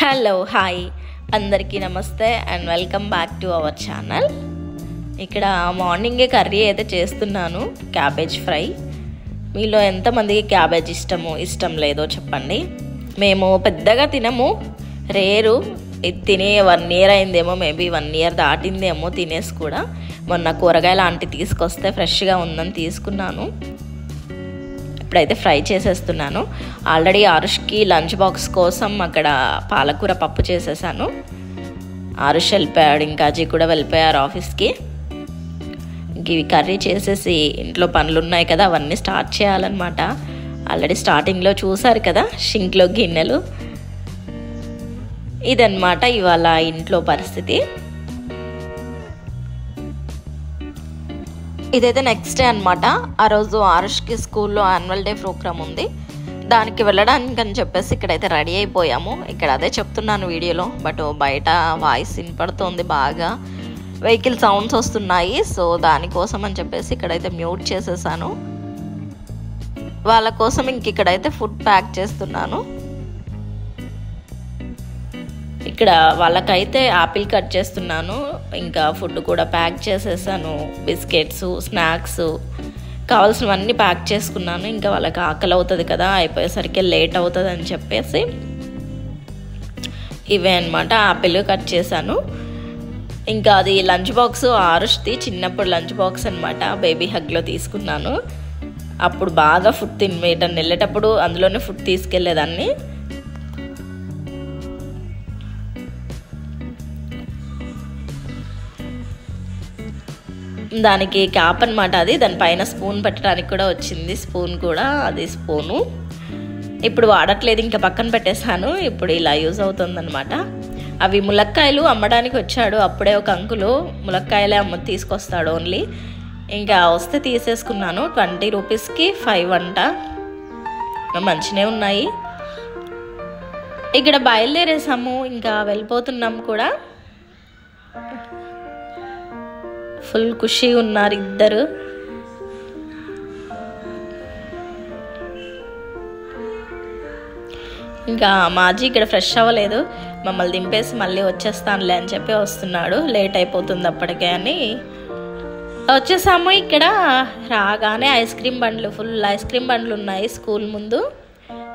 Hello hi అందరికీ నమస్తే and welcome back to our channel. ఇక్కడ మార్నింగే కర్రీ అయితే చేస్తున్నాను, క్యాబేజ్ ఫ్రై. మీలో ఎంతమందికి క్యాబేజ్ ఇష్టం లేదో చెప్పండి. మేము పెద్దగా తినము, రేరు. ఇది తినే 1 ఇయర్ అయిందేమో, మేబీ 1 ఇయర్ దాటిందేమో తినేసి కూడా. మొన్న కూరగాయల ఆంటీ తీసుకొస్తే ఫ్రెష్గా ఉందని తీసుకున్నాను. ఇప్పుడైతే ఫ్రై చేసేస్తున్నాను. ఆల్రెడీ ఆరుష్కి లంచ్ బాక్స్ కోసం అక్కడ పాలకూర పప్పు చేసేసాను. ఆరుష్ వెళ్ళిపోయాడు, ఇంకా అజయ్ కూడా వెళ్ళిపోయారు ఆఫీస్కి. ఇంక ఇవి కర్రీ చేసేసి ఇంట్లో పనులు ఉన్నాయి కదా, అవన్నీ స్టార్ట్ చేయాలన్నమాట. ఆల్రెడీ స్టార్టింగ్లో చూసారు కదా షింక్లో గిన్నెలు. ఇదన్నమాట ఇవాళ ఇంట్లో పరిస్థితి. ఇదైతే నెక్స్ట్ డే అనమాట. ఆ రోజు ఆరుష్కి స్కూల్లో యాన్యువల్ డే ప్రోగ్రామ్ ఉంది, దానికి వెళ్ళడానికి అని చెప్పేసి ఇక్కడైతే రెడీ అయిపోయాము. ఇక్కడ అదే చెప్తున్నాను వీడియోలో, బట్ బయట వాయిస్ వినపడుతుంది, బాగా వెహికల్ సౌండ్స్ వస్తున్నాయి. సో దానికోసం అని చెప్పేసి ఇక్కడైతే మ్యూట్ చేసేసాను. వాళ్ళ కోసం ఇంక ఇక్కడైతే ఫుడ్ ప్యాక్ చేస్తున్నాను. ఇక్కడ వాళ్ళకైతే యాపిల్ కట్ చేస్తున్నాను, ఇంకా ఫుడ్ కూడా ప్యాక్ చేసేసాను. బిస్కెట్స్, స్నాక్స్ కావాల్సినవన్నీ ప్యాక్ చేసుకున్నాను. ఇంకా వాళ్ళకి ఆకలి అవుతుంది కదా, అయిపోయేసరికి లేట్ అవుతుంది అని చెప్పేసి ఇవే అనమాట యాపిల్ కట్ చేశాను. ఇంకా అది లంచ్ బాక్స్ ఆరుష్ది చిన్నప్పుడు లంచ్ బాక్స్ అనమాట, బేబీ హగ్లో తీసుకున్నాను. అప్పుడు బాగా ఫుడ్ తినేటప్పుడు వెళ్ళేటప్పుడు అందులోనే ఫుడ్ తీసుకెళ్ళేదాన్ని. దానికి క్యాప్ అనమాట అది, దానిపైన స్పూన్ పెట్టడానికి కూడా వచ్చింది. స్పూన్ కూడా అది స్పూను ఇప్పుడు వాడట్లేదు, ఇంకా పక్కన పెట్టేశాను. ఇప్పుడు ఇలా యూజ్ అవుతుందన్నమాట. అవి ములక్కాయలు అమ్మడానికి వచ్చాడు అప్పుడే ఒక అంకులు, ములక్కాయలే తీసుకొస్తాడు ఓన్లీ. ఇంకా వస్తే తీసేసుకున్నాను. 20 రూపీస్కి 5 అంట, మంచినే ఉన్నాయి. ఇక్కడ బయలుదేరేసాము, ఇంకా వెళ్ళిపోతున్నాం కూడా. ఫుల్ ఖుషి ఉన్నారు ఇద్దరు. ఇంకా మాజీ ఇక్కడ ఫ్రెష్ అవ్వలేదు, మమ్మల్ని దింపేసి మళ్ళీ వచ్చేస్తానులే అని చెప్పి వస్తున్నాడు. లేట్ అయిపోతుంది అప్పటికే అని వచ్చేసాము. ఇక్కడ రాగానే ఐస్ క్రీమ్ బండ్లు, ఫుల్ ఐస్ క్రీమ్ బండ్లు ఉన్నాయి స్కూల్ ముందు.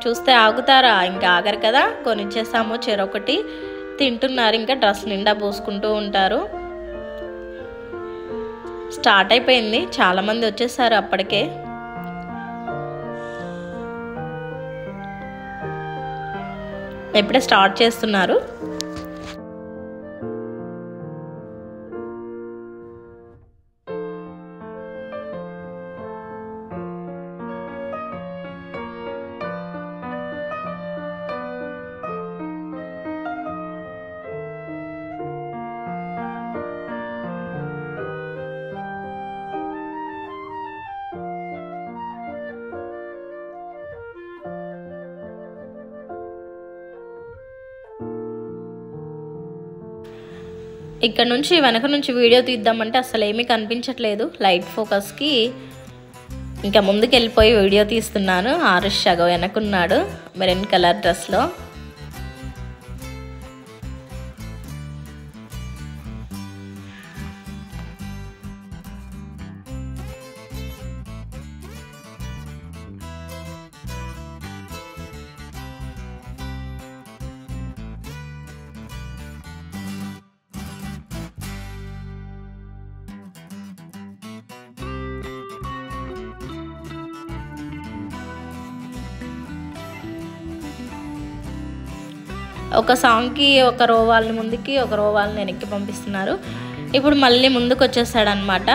చూస్తే ఆగుతారా, ఇంకా ఆగరు కదా. కొనిచ్చేసాము, చెరొకటి తింటున్నారు. ఇంకా డ్రెస్ నిండా పోసుకుంటూ ఉంటారు. స్టార్ట్ అయిపోయింది, చాలామంది వచ్చేసారు అప్పటికే. ఇప్పుడే స్టార్ట్ చేస్తున్నారు. ఇక్కడ నుంచి వెనక నుంచి వీడియో తీద్దామంటే అసలు ఏమీ కనిపించట్లేదు లైట్ ఫోకస్కి. ఇంకా ముందుకు వెళ్ళిపోయి వీడియో తీస్తున్నాను. ఆరుష్ సగం వెనకున్నాడు మెరూన్ కలర్ డ్రెస్లో. ఒక సాంగ్కి ఒక రో వాళ్ళని ముందుకి, ఒక రో వాళ్ళని వెనక్కి పంపిస్తున్నారు. ఇప్పుడు మళ్ళీ ముందుకు వచ్చేసాడనమాట.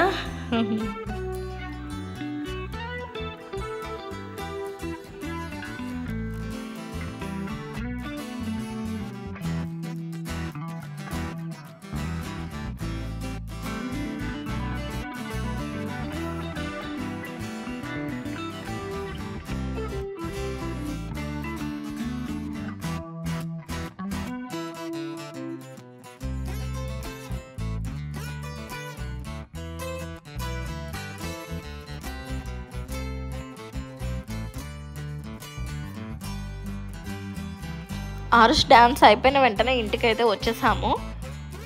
ఆరుష్ డ్యాన్స్ అయిపోయిన వెంటనే ఇంటికైతే వచ్చేసాము.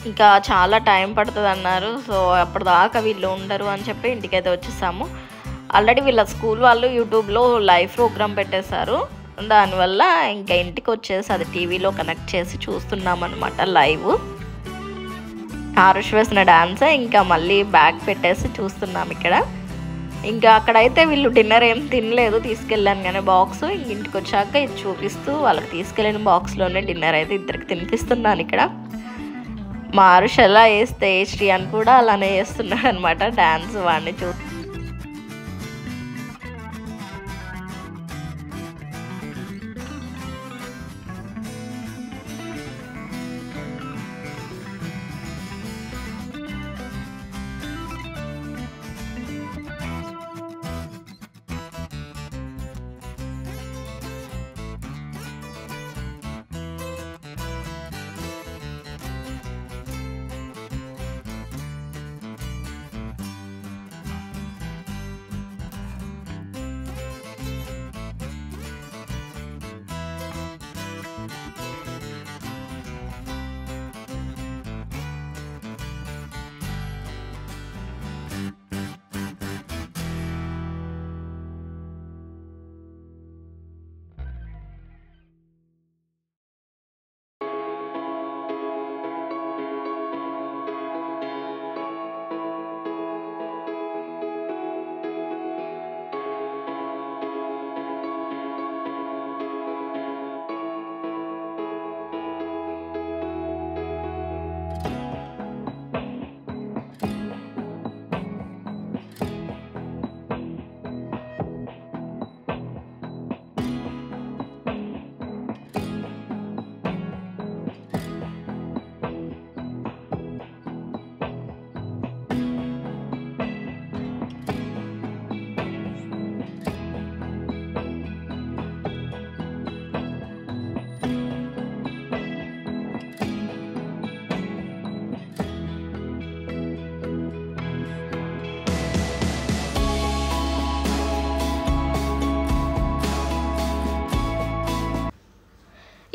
ఇంకా చాలా టైం పడుతుంది అన్నారు. సో అప్పటిదాకా వీళ్ళు ఉండరు అని చెప్పి ఇంటికైతే వచ్చేసాము. ఆల్రెడీ వీళ్ళ స్కూల్ వాళ్ళు యూట్యూబ్లో లైవ్ ప్రోగ్రామ్ పెట్టేశారు. దానివల్ల ఇంకా ఇంటికి వచ్చేసి అది టీవీలో కనెక్ట్ చేసి చూస్తున్నాం అనమాట లైవ్. ఆరుష్ వేసిన డాన్స్ ఇంకా మళ్ళీ బ్యాగ్ పెట్టేసి చూస్తున్నాం ఇక్కడ. ఇంకా అక్కడైతే వీళ్ళు డిన్నర్ ఏం తినలేదు, తీసుకెళ్ళాను కానీ బాక్స్. ఇంటికి వచ్చాక ఇది చూపిస్తూ వాళ్ళకి తీసుకెళ్ళిన బాక్స్లోనే డిన్నర్ అయితే ఇద్దరికి తినిపిస్తున్నాను ఇక్కడ. మా ఆరుష్ ఎలా వేస్తే శ్రీ అని కూడా అలానే వేస్తున్నాడు అనమాట డాన్స్. వాడిని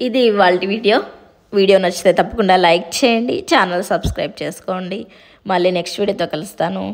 ఇది ఇవాళ వీడియో నచ్చితే తప్పకుండా లైక్ చేయండి, ఛానల్ సబ్స్క్రైబ్ చేసుకోండి. మళ్ళీ నెక్స్ట్ వీడియోతో కలుస్తాను.